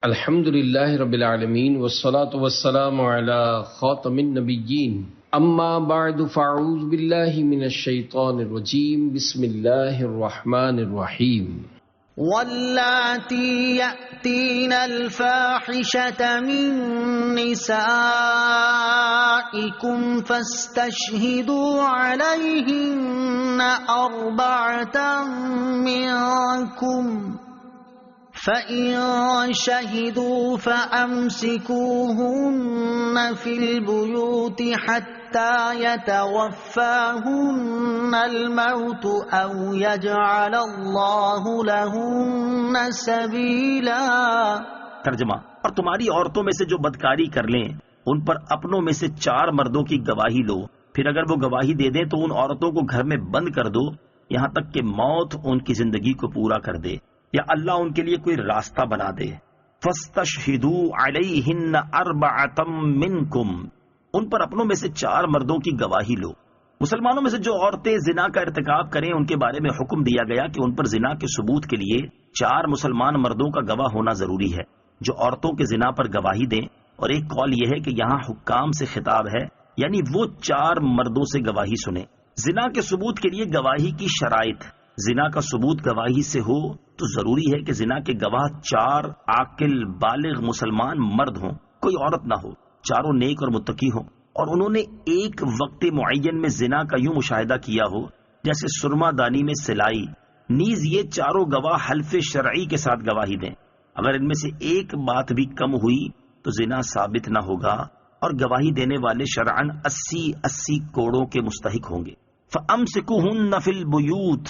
الحمد للہ رب العالمین والصلاة والسلام علی خاتم النبیین اما بعد فاعوذ باللہ من الشیطان الرجیم بسم اللہ الرحمن الرحیم واللاتی یأتین الفاحشة من نسائکم فاستشہدوا علیہن اربعة منکم فَإِن شَهِدُوا فَأَمْسِكُوهُنَّ فِي الْبُيُوتِ حَتَّى يَتَوَفَّاهُنَّ الْمَوْتُ أَوْ يَجْعَلَ اللَّهُ لَهُنَّ سَبِيلًا۔ ترجمہ: اور تمہاری عورتوں میں سے جو بدکاری کر لیں ان پر اپنوں میں سے 4 مردوں کی گواہی لو، پھر اگر وہ گواہی دے دیں تو ان عورتوں کو گھر میں بند کر دو یہاں تک کہ موت ان کی زندگی کو پورا کر دے یا اللہ ان کے لیے کوئی راستہ بنا دے۔ فَاسْتَشْهِدُوا عَلَيْهِنَّ أَرْبَعَةً مِّنْكُمْ، ان پر اپنوں میں سے 4 مردوں کی گواہی لو۔ مسلمانوں میں سے جو عورتیں زنا کا ارتکاب کریں ان کے بارے میں حکم دیا گیا کہ ان پر زنا کے ثبوت کے لیے 4 مسلمان مردوں کا گواہ ہونا ضروری ہے جو عورتوں کے زنا پر گواہی دیں، اور ایک قول یہ ہے کہ یہاں حکام سے خطاب ہے، یعنی وہ 4 مردوں سے گواہی سنیں۔ زنا کے ثبوت کے لیے گواہی کی شرائط: زنا کا ثبوت گواہی سے ہو تو ضروری ہے کہ زنا کے گواہ 4 عاقل بالغ مسلمان مرد ہوں، کوئی عورت نہ ہو، چاروں نیک اور متقی ہوں، اور انہوں نے ایک وقت معین میں زنا کا یوں مشاہدہ کیا ہو جیسے سرما دانی میں سلائی۔ نیز یہ چاروں گواہ حلف شرعی کے ساتھ گواہی دیں۔ اگر ان میں سے ایک بات بھی کم ہوئی تو زنا ثابت نہ ہوگا، اور گواہی دینے والے شرعاً 80 کوڑوں کے مستحق ہوں گے۔ فَأَمْسِكُوهُنَّ فِي الْبُيُوتِ،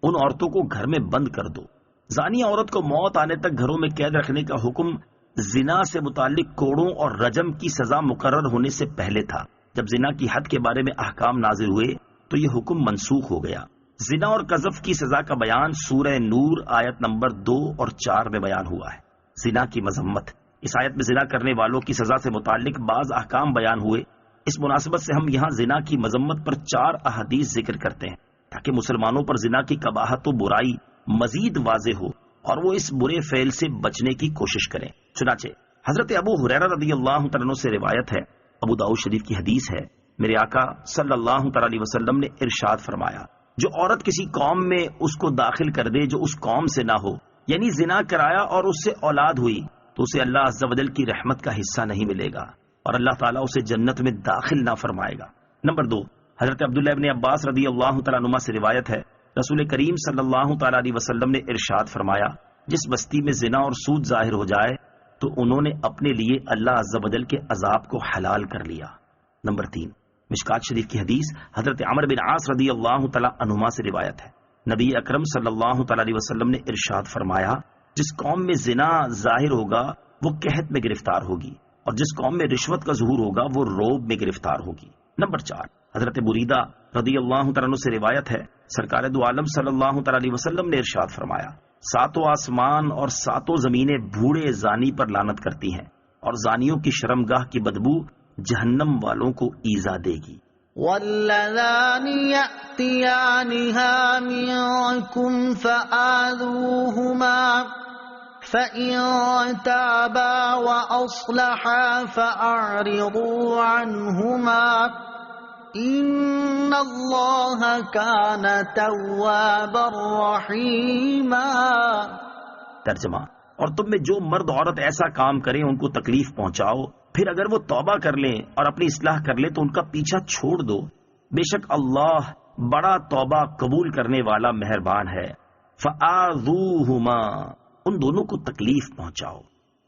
ان عورتوں کو گھر میں بند کر دو۔ زانی عورت کو موت آنے تک گھروں میں قید رکھنے کا حکم زنا سے متعلق کوڑوں اور رجم کی سزا مقرر ہونے سے پہلے تھا۔ جب زنا کی حد کے بارے میں احکام نازل ہوئے تو یہ حکم منسوخ ہو گیا۔ زنا اور قذف کی سزا کا بیان سورہ نور آیت نمبر 2 اور 4 میں بیان ہوا ہے۔ زنا کی مذمت: اس آیت میں زنا کرنے والوں کی سزا سے متعلق بعض احکام بیان ہوئے۔ اس مناسبت سے ہم یہاں زنا کی مذمت پر 4 احادیث ذکر کرتے ہیں تاکہ مسلمانوں پر زنا کی قباحت و برائی مزید واضح ہو اور وہ اس برے فعل سے بچنے کی کوشش کریں۔ چنانچہ حضرت ابو ہریرہ رضی اللہ تعالیٰ عنہ سے روایت ہے، ابو داؤد شریف کی حدیث ہے، میرے آقا صلی اللہ تعالیٰ علیہ وسلم نے ارشاد فرمایا، جو عورت کسی قوم میں اس کو داخل کر دے جو اس قوم سے نہ ہو، یعنی زنا کرایا اور اس سے اولاد ہوئی، تو اسے اللہ عز و جل کی رحمت کا حصہ نہیں ملے گا اور اللہ تعالیٰ اسے جنت میں داخل نہ فرمائے گا۔ نمبر 2، حضرت عبداللہ ابن عباس رضی اللہ تعالیٰ عنہ سے روایت ہے، رسول کریم صلی اللہ تعالیٰ علیہ وسلم نے ارشاد فرمایا، جس بستی میں زنا اور سود ظاہر ہو جائے تو انہوں نے اپنے لیے اللہ عز و جل کے عذاب کو حلال کر لیا۔ نمبر 3، مشکات شریف کی حدیث حضرت عمرو بن عاص رضی اللہ تعالیٰ عنہما سے روایت ہے، نبی اکرم صلی اللہ تعالیٰ علیہ وسلم نے ارشاد فرمایا، جس قوم میں زنا ظاہر ہوگا وہ قحط میں گرفتار ہوگی، اور جس قوم میں رشوت کا ظہور ہوگا وہ روب میں گرفتار ہوگی۔ نمبر 4، حضرت بریدہ رضی اللہ تعالیٰ عنہ سے روایت ہے، سرکار دو عالم صلی اللہ تعالیٰ علیہ وسلم نے ارشاد فرمایا، 7 آسمان اور 7 زمینیں بوڑھے زانی پر لعنت کرتی ہیں، اور زانیوں کی شرمگاہ کی بدبو جہنم والوں کو ایذا دے گی۔ واللذان یأتیانها منکم فآذوہما فإن تابا وأصلحا فأعرضوا عنہما ان اللہ کان توابا رحیما۔ ترجمہ: اور تم میں جو مرد عورت ایسا کام کریں ان کو تکلیف پہنچاؤ، پھر اگر وہ توبہ کر لیں اور اپنی اصلاح کر لیں تو ان کا پیچھا چھوڑ دو، بے شک اللہ بڑا توبہ قبول کرنے والا مہربان ہے۔ فآذوہما، ان دونوں کو تکلیف پہنچاؤ۔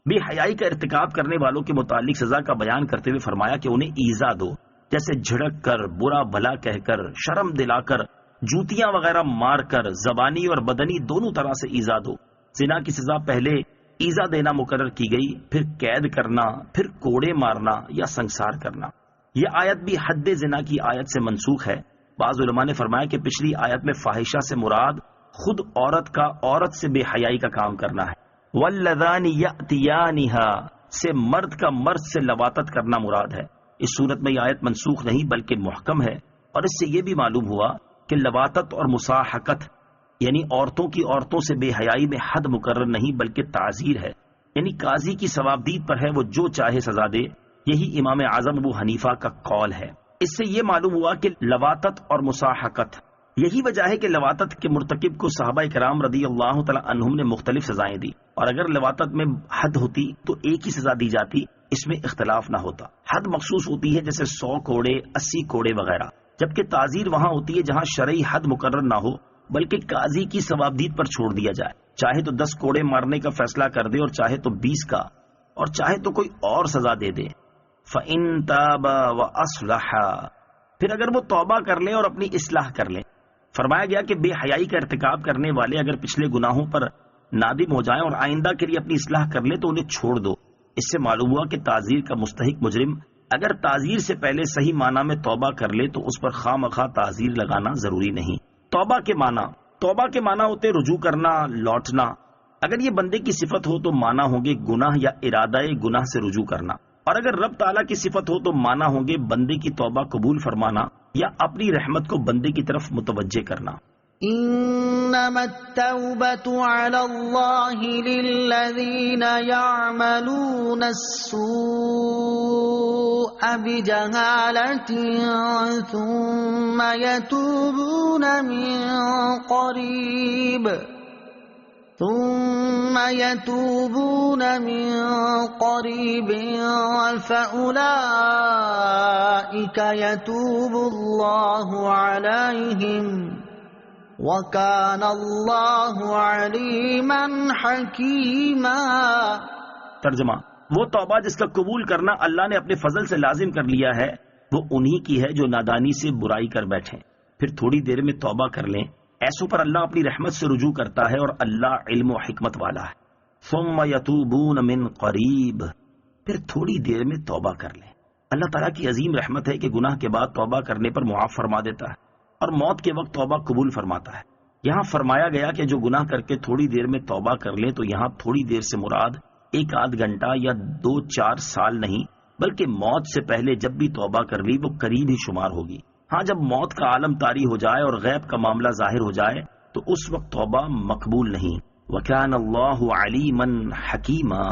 بے حیائی کا ارتکاب کرنے والوں کے متعلق سزا کا بیان کرتے ہوئے فرمایا کہ انہیں ایذا دو، جیسے جھڑک کر، برا بھلا کہہ کر، شرم دلا کر، جوتیاں وغیرہ مار کر، زبانی اور بدنی دونوں طرح سے ایذا دو۔ زنا کی سزا پہلے ایذا دینا مقرر کی گئی، پھر قید کرنا، پھر کوڑے مارنا یا سنگسار کرنا۔ یہ آیت بھی حد زنا کی آیت سے منسوخ ہے۔ بعض علماء نے فرمایا کہ پچھلی آیت میں فاحشہ سے مراد خود عورت کا عورت سے بے حیائی کا کام کرنا ہے، واللذان یأتیانہا سے مرد کا مرد سے لواطت کرنا مراد ہے۔ اس صورت میں یہ آیت منسوخ نہیں بلکہ محکم ہے، اور اس سے یہ بھی معلوم ہوا کہ لواطت اور مساحقت یعنی عورتوں کی عورتوں سے بے حیائی میں حد مقرر نہیں بلکہ تعزیر ہے۔ یعنی قاضی کی ثوابدید پر ہے، وہ جو چاہے سزا دے. یہی امام اعظم ابو حنیفہ کا قول ہے. اس سے یہ معلوم ہوا کہ لواطت اور مساحقت، یہی وجہ ہے کہ لواطت کے مرتکب کو صحابہ کرام رضی اللہ تعالی عنہم نے مختلف سزائیں دی، اور اگر لواطت میں حد ہوتی تو ایک ہی سزا دی جاتی، اس میں اختلاف نہ ہوتا. حد مخصوص ہوتی ہے جیسے 100 کوڑے، 80 کوڑے وغیرہ، جبکہ تعزیر وہاں ہوتی ہے جہاں شرعی حد مقرر نہ ہو بلکہ قاضی کی ثوابدید پر چھوڑ دیا جائے. چاہے تو 10 کوڑے مارنے کا فیصلہ کر دے، اور چاہے تو 20 کا، اور چاہے تو کوئی اور سزا دے دے. فَإِن تَابَا وَأَصْلَحَا، پھر اگر وہ توبہ کر لیں اور اپنی اصلاح کر لیں. فرمایا گیا کہ بے حیائی کا ارتکاب کرنے والے اگر پچھلے گناہوں پر نادم ہو جائیں اور آئندہ کے لیے اپنی اصلاح کر لیں تو انہیں چھوڑ دو. اس سے معلوم ہوا کہ تعزیر کا مستحق مجرم اگر تعزیر سے پہلے صحیح معنی میں توبہ کر لے تو اس پر خواہ مخواہ تعزیر لگانا ضروری نہیں. توبہ کے معنی ہوتے رجوع کرنا، لوٹنا. اگر یہ بندے کی صفت ہو تو معنی ہوں گے گناہ یا ارادہ گناہ سے رجوع کرنا، اور اگر رب تعالیٰ کی صفت ہو تو معنی ہوں گے بندے کی توبہ قبول فرمانا یا اپنی رحمت کو بندے کی طرف متوجہ کرنا. انما التوبة على الله للذين يعملون السوء بجهالة ثم يتوبون من قريب فأولئك يتوب الله عليهم وَكَانَ اللَّهُ عَلِيمًا حَكِيمًا. ترجمہ: وہ توبہ جس کا قبول کرنا اللہ نے اپنے فضل سے لازم کر لیا ہے وہ انہی کی ہے جو نادانی سے برائی کر بیٹھیں پھر تھوڑی دیر میں توبہ کر لیں. ایسوں پر اللہ اپنی رحمت سے رجوع کرتا ہے اور اللہ علم و حکمت والا ہے. ثم يتوبون من قریب، پھر تھوڑی دیر میں توبہ کر لیں. اللہ تعالیٰ کی عظیم رحمت ہے کہ گناہ کے بعد توبہ کرنے پر معاف فرما دیتا ہے اور موت کے وقت توبہ قبول فرماتا ہے. یہاں فرمایا گیا کہ جو گناہ کر کے تھوڑی دیر میں توبہ کر لیں، تو یہاں تھوڑی دیر سے مراد 1-8 گھنٹہ یا 2-4 سال نہیں، بلکہ موت سے پہلے جب بھی توبہ کر لی وہ قریب ہی شمار ہوگی. ہاں، جب موت کا عالم طاری ہو جائے اور غیب کا معاملہ ظاہر ہو جائے تو اس وقت توبہ مقبول نہیں. وَكَانَ اللَّهُ عَلِيمًا حَكِيمًا،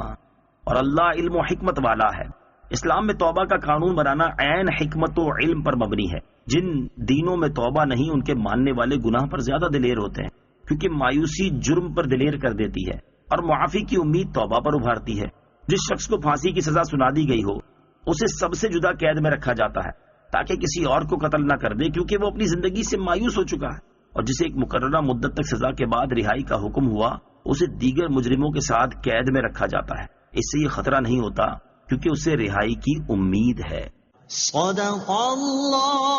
اور اللہ علم و حکمت والا ہے. اسلام میں توبہ کا قانون بنانا عین حکمت و علم پر مبنی ہے. جن دینوں میں توبہ نہیں ان کے ماننے والے گناہ پر زیادہ دلیر ہوتے ہیں، کیونکہ مایوسی جرم پر دلیر کر دیتی ہے اور معافی کی امید توبہ پر ابھارتی ہے. جس شخص کو پھانسی کی سزا سنا دی گئی ہو اسے سب سے جدا قید میں رکھا جاتا ہے تاکہ کسی اور کو قتل نہ کر دے، کیونکہ وہ اپنی زندگی سے مایوس ہو چکا ہے. اور جسے ایک مقررہ مدت تک سزا کے بعد رہائی کا حکم ہوا اسے دیگر مجرموں کے ساتھ قید میں رکھا جاتا ہے. اس سے یہ خطرہ نہیں ہوتا کیونکہ اسے رہائی کی امید ہے. صدق اللہ